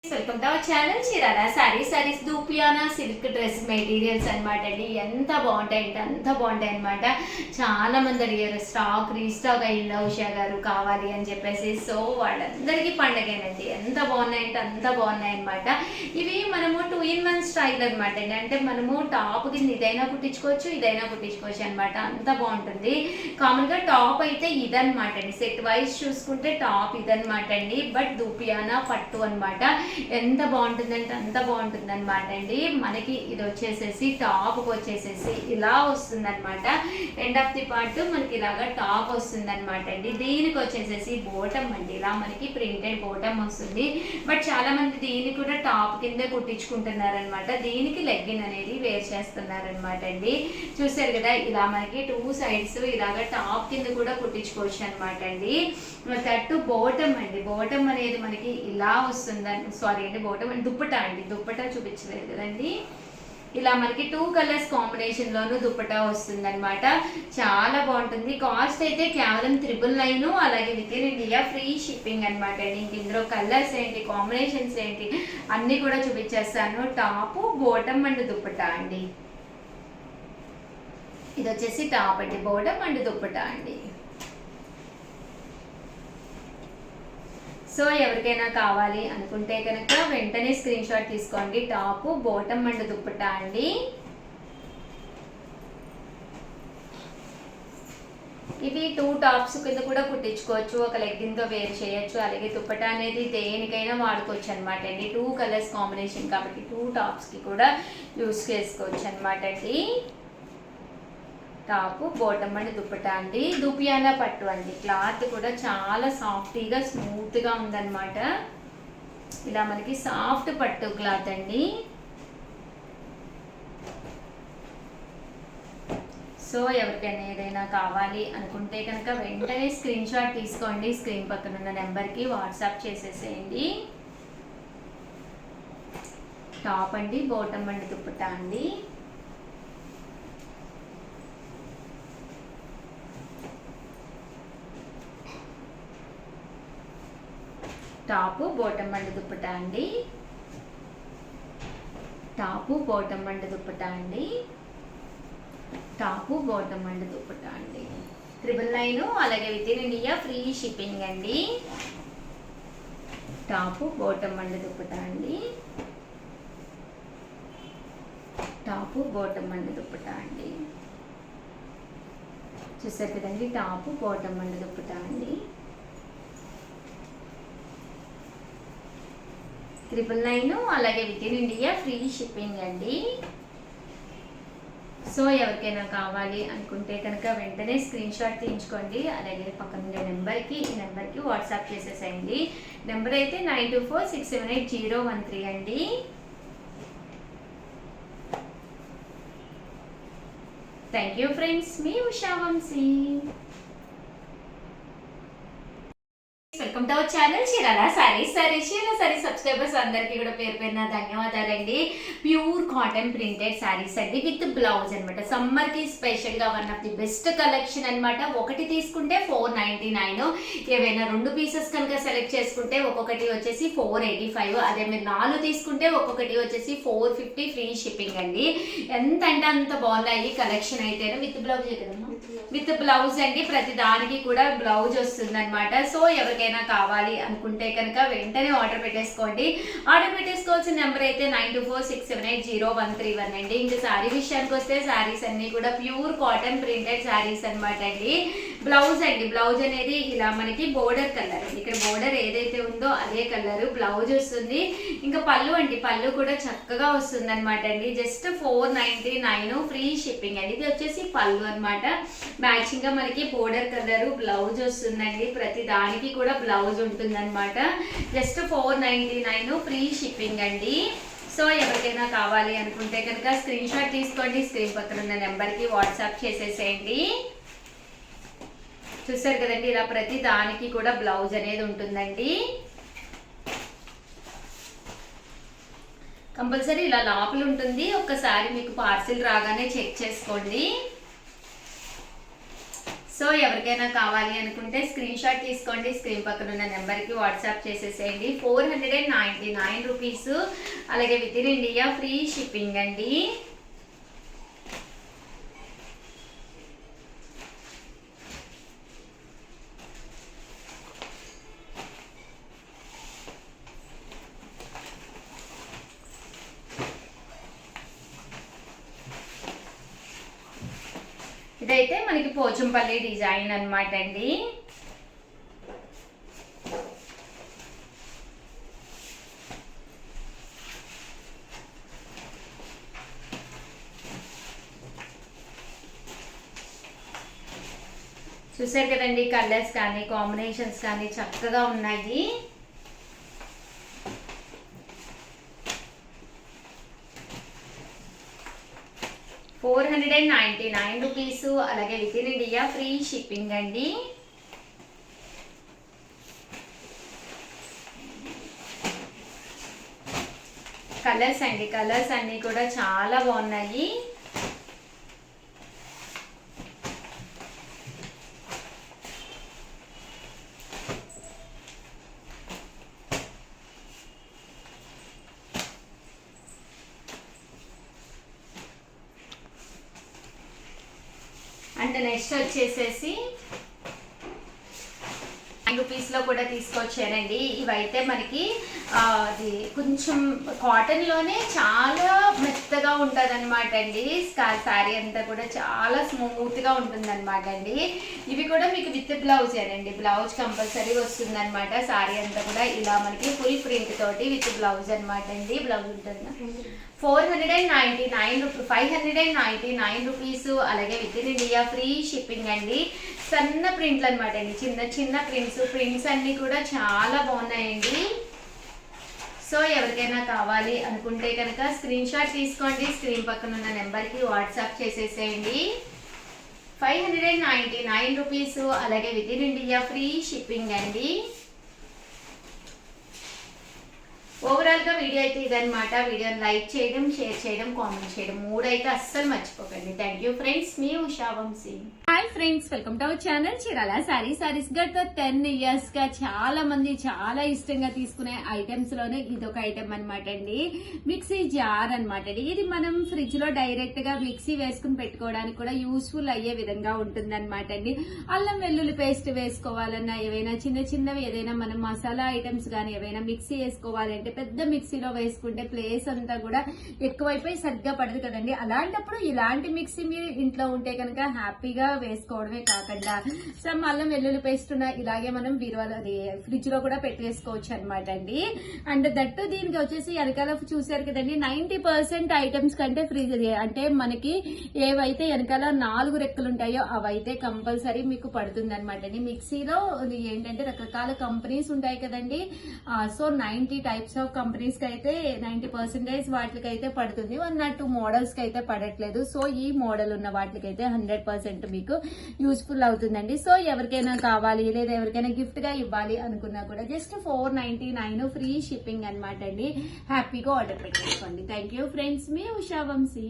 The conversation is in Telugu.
Welcome to our channel Chirala saris దూపియానా సిల్క్ డ్రెస్ మెటీరియల్స్ అనమాట అండి. ఎంత బాగుంటాయి అంటే అంత బాగుంటాయి అనమాట. చాలా మంది అడిగారు స్టాక్ రీస్టాక్ అయిందా ఉషా గారు కావాలి అని చెప్పేసి. సో వాళ్ళందరికీ పండగేనండి. ఎంత బాగున్నాయి అంటే అంత బాగున్నాయి అనమాట. ఇవి మనము 2-in-1 స్టైల్ అనమాట అండి. అంటే మనము టాప్ కింద ఇదైనా కుట్టించుకోవచ్చు, ఇదైనా కుట్టించుకోవచ్చు అనమాట. అంత బాగుంటుంది. కామన్గా టాప్ అయితే ఇదనమాట అండి. సెట్ వైజ్ చూసుకుంటే టాప్ ఇదనమాట అండి. బట్ దూపియానా పట్టు అనమాట. ఎంత బాగుంటుందంటే అంత బాగుంటుంది అనమాట అండి. మనకి ఇది వచ్చేసేసి టాప్కి వచ్చేసేసి ఇలా వస్తుంది అనమాట. ఎండ్ ఆఫ్ ది పార్ట్ మనకి ఇలాగా టాప్ వస్తుంది అనమాట అండి. దీనికి వచ్చేసేసి బోటమ్ అండి. ఇలా మనకి ప్రింటెడ్ బోటమ్ వస్తుంది. బట్ చాలా మంది దీన్ని కూడా టాప్ కిందే కుట్టించుకుంటున్నారనమాట. దీనికి లెగ్గిన్ అనేది వేర్ చేస్తున్నారనమాట అండి. చూసారు కదా, ఇలా మనకి 2 సైడ్స్ ఇలాగా టాప్ కింద కూడా కుట్టించుకోవచ్చు అనమాట అండి. తట్టు బోటమ్ అండి. బోటమ్ అనేది మనకి ఇలా వస్తుందండి. సారీ అండి, బోటమ్ అండి, దుప్పటా అండి. దుప్పటా చూపించలేదు కదండి. ఇలా మనకి 2 కలర్స్ కాంబినేషన్లోనూ దుప్పటా వస్తుంది అనమాట. చాలా బాగుంటుంది. కాస్ట్ అయితే కేవలం 999, అలాగే with in India free shipping అనమాట అండి. ఇంక ఇందులో కలర్స్ ఏంటి, కాంబినేషన్స్ ఏంటి అన్నీ కూడా చూపించేస్తాను. టాపు బోటమ్ అండ్ దుప్పటా అండి. ఇది వచ్చేసి టాప్ అండి, బోటమ్ అండ్ దుప్పటా అండి. సో ఎవరికైనా కావాలి అనుకుంటే కనుక వెంటనే స్క్రీన్ షాట్ తీసుకోండి. టాపు బోటమ్ అండ్ దుప్పటా అండి. ఇవి 2 టాప్స్ కింద కూడా కుట్టించుకోవచ్చు, ఒక లెగ్గిన్తో వేర్ చేయొచ్చు. అలాగే దుప్పటా అనేది దేనికైనా వాడుకోవచ్చు అనమాట అండి. 2 కలర్స్ కాంబినేషన్ కాబట్టి 2 టాప్స్కి కూడా యూస్ చేసుకోవచ్చు అనమాట అండి. టాపు బోటమ్ అండ్ దుప్పటా అండి. దూపియానా పట్టు అండి. క్లాత్ కూడా చాలా సాఫ్టీగా స్మూత్గా ఉందన్నమాట. ఇలా మనకి సాఫ్ట్ పట్టు క్లాత్ అండి. సో ఎవరికైనా ఏదైనా కావాలి అనుకుంటే కనుక వెంటనే స్క్రీన్ షాట్ తీసుకోండి. స్క్రీన్ పక్కన ఉన్న నెంబర్కి వాట్సాప్ చేసేసేయండి. టాప్ అండి, బోటమ్ అండ్ దుప్పటా అండి. టాపు బోటమ్ అండ్ దుప్పటా అండి. టాపు బోటమ్ అండ్ దుప్పటా అండి. టాపు బోటమ్ అండ్ దుప్పటా అండి. 999, అలాగే with in India free shipping అండి. టాపు బోటమ్ అండ్ దుప్పటా అండి. టాపు బోటమ్ అండ్ దుప్పటా అండి. చూసారు కదండి, టాపు బోటమ్ అండ్ దుప్పటా అండి. 999, అలాగే with in India free shipping అండి. సో ఎవరికైనా కావాలి అనుకుంటే కనుక వెంటనే స్క్రీన్ షాట్ తీయించుకోండి. అలాగే పక్కన ఉండే నెంబర్కి ఈ నెంబర్కి వాట్సాప్ చేసేసేయండి. నెంబర్ అయితే 9246780113 అండి. థ్యాంక్ యూ ఫ్రెండ్స్, మీ Usha Vamsi. Welcome to our channel Chirala sarees subscribers అందరికీ కూడా పేరు పేరున ధన్యవాదాలండి. ప్యూర్ కాటన్ ప్రింటెడ్ సారీస్ అండి, విత్ బ్లౌజ్ అనమాట. సమ్మర్ కి స్పెషల్ గా one of the best collection అనమాట. ఒకటి తీసుకుంటే 499, ఏవైనా 2 పీసెస్ కనుక సెలెక్ట్ చేసుకుంటే ఒక్కొక్కటి వచ్చేసి 485. అదే మీరు 4 తీసుకుంటే ఒక్కొక్కటి వచ్చేసి 450 ఫ్రీ షిప్పింగ్ అండి. ఎంత అంటే అంత బాగున్నాయి కలెక్షన్ అయితే. విత్ బ్లౌజ్ కదమ్మా, విత్ బ్లౌజ్ అండి. ప్రతి దానికి కూడా బ్లౌజ్ వస్తుంది అనమాట. సో ఎవరికైనా కావాలి అనుకుంటే కనుక వెంటనే ఆర్డర్ పెట్టేసుకోండి. ఆర్డర్ పెట్టేసుకోవాల్సిన నెంబర్ అయితే 9246780131 అండి. ఇంకా శారీ విషయానికి వస్తే శారీస్ అన్ని కూడా ప్యూర్ కాటన్ ప్రింటెడ్ శారీస్ అనమాట అండి. బ్లౌజ్ అండి, బ్లౌజ్ అనేది ఇలా మనకి బోర్డర్ కలర్ అండి. ఇక్కడ బోర్డర్ ఏదైతే ఉందో అదే కలర్ బ్లౌజ్ వస్తుంది. ఇంకా పళ్ళు అండి, పళ్ళు కూడా చక్కగా వస్తుంది అనమాట అండి. జస్ట్ 499 ఫ్రీ షిప్పింగ్ అండి. ఇది వచ్చేసి పళ్ళు అనమాట. మ్యాచింగ్ గా మనకి బోర్డర్ కలర్ బ్లౌజ్ వస్తుందండి. ప్రతి దానికి కూడా బ్లౌజ్ ఉంటుందన్నమాట. జస్ట్ 499 ఫ్రీ షిప్పింగ్ అండి. సో ఎవరికైనా కావాలి అనుకుంటే కనుక స్క్రీన్ షాట్ తీసుకోండి. స్క్రీన్ పక్కన ఉన్న నెంబర్కి వాట్సాప్ చేసేసేయండి. చూసారు కదండి, ఇలా ప్రతి దానికి కూడా బ్లౌజ్ అనేది ఉంటుందండి. కంపల్సరీ ఇలా లోపల ఉంటుంది. ఒక్కసారి మీకు పార్సిల్ రాగానే చెక్ చేసుకోండి. సో ఎవరికైనా కావాలి అనుకుంటే స్క్రీన్ షాట్ తీసుకోండి, స్క్రీన్ పక్కన ఉన్న నెంబర్కి వాట్సాప్ చేసేసేయండి. 499 రూపీస్, అలాగే with in India free shipping అండి. ఇదైతే మనకి పోచంపల్లి డిజైన్ అన్నమాట అండి. చూసారు కదండి, కలర్స్ కానీ కాంబినేషన్స్ కానీ చక్కగా ఉన్నాయి. ₹499, అలాగే with in India free shipping అండి. కలర్స్ అండి, కలర్స్ అన్నీ కూడా చాలా బాగున్నాయి. అండ్ నెక్స్ట్ వచ్చేసేసి ₹9 కూడా తీసుకొచ్చారండి. ఇవైతే మనకి అది కొంచెం కాటన్లోనే చాలా మెత్తగా ఉంటుంది అనమాట అండి. శారీ అంతా కూడా చాలా స్మూత్గా ఉంటుంది అనమాట అండి. ఇవి కూడా మీకు విత్ బ్లౌజేనండి, బ్లౌజ్ కంపల్సరీ వస్తుంది అనమాట. శారీ అంతా కూడా ఇలా మనకి ఫుల్ ప్రింట్ తోటి విత్ బ్లౌజ్ అనమాట అండి. బ్లౌజ్ ఉంటుంది. ₹599, అలాగే with in India free shipping అండి. సన్న ప్రింట్లు అనమాట అండి, చిన్న చిన్న ప్రింట్స్ అన్ని కూడా చాలా బాగున్నాయండి. సో ఎవరికైనా కావాలి అనుకుంటే కనుక స్క్రీన్ షాట్ తీసుకోండి, స్క్రీన్ పక్కన ఉన్న నెంబర్కి వాట్సాప్ చేసేసేయండి. ₹599, అలాగే with in India free shipping అండి. ఓవరాల్ గా వీడియో అయితే ఇదనమాట. వీడియోని లైక్ చేయడం, షేర్ చేయడం, కామెంట్ చేయడం 3 అయితే అస్సలు మర్చిపోకండి. థ్యాంక్ యూ ఫ్రెండ్స్, మీ Usha Vamsi. Hi friends, welcome to our channel Chirala sarees. గత 10 years గా చాలా మంది చాలా ఇష్టంగా తీసుకునే ఐటమ్స్ లోనే ఇదొక ఐటమ్ అనమాట అండి. మిక్సీ జార్ అనమాట అండి. ఇది మనం ఫ్రిడ్జ్ లో డైరెక్ట్ గా మిక్సీ వేసుకుని పెట్టుకోవడానికి కూడా యూస్ఫుల్ అయ్యే విధంగా ఉంటుంది అనమాట అండి. అల్లం వెల్లుల్లి పేస్ట్ వేసుకోవాలన్నా, ఏవైనా చిన్నవి ఏదైనా మనం మసాలా ఐటమ్స్ కానీ ఏవైనా మిక్సీ వేసుకోవాలంటే పెద్ద మిక్సీలో వేసుకుంటే ప్లేస్ అంతా కూడా ఎక్కువైపోయి సరిగ్గా పడదు కదండి. అలాంటప్పుడు ఇలాంటి మిక్సీ మీరు ఇంట్లో ఉంటే కనుక హ్యాపీగా వేసుకోవడమే కాకుండా సమ్ అల్లం వెల్లుల్లి పేస్ట్ ఇలాగే మనం బీరువాలో ఫ్రిడ్జ్ లో కూడా పెట్టేసుకోవచ్చు అనమాట అండి. అండ్ దట్టు దీనికి వచ్చేసి వెనకాల చూసారు కదండి, 90% ఐటమ్స్ కంటే ఫ్రిడ్జ్ అంటే మనకి ఏవైతే వెనకాల 4 రెక్కలు ఉంటాయో అవైతే కంపల్సరీ మీకు పడుతుంది అనమాట అండి. మిక్సీలో ఏంటంటే రకరకాల కంపెనీస్ ఉంటాయి కదండి. సో 90 టైప్స్ ఆఫ్ కంపెనీస్ కి అయితే 90% వాటికి అయితే పడుతుంది. 1 or 2 మోడల్స్ కి అయితే పడట్లేదు. సో ఈ మోడల్ ఉన్న వాటికి అయితే 100% మీకు యూస్ఫుల్ అవుతుందండి. సో ఎవరికైనా కావాలి లేదా ఎవరికైనా గిఫ్ట్ గా ఇవ్వాలి అనుకున్నా కూడా జస్ట్ $499 ఫ్రీ షిప్పింగ్ అనమాట అండి. హ్యాపీగా ఆర్డర్ పెట్టేసుకోండి. థ్యాంక్ యూ ఫ్రెండ్స్, మీ ఉషా వంశీ.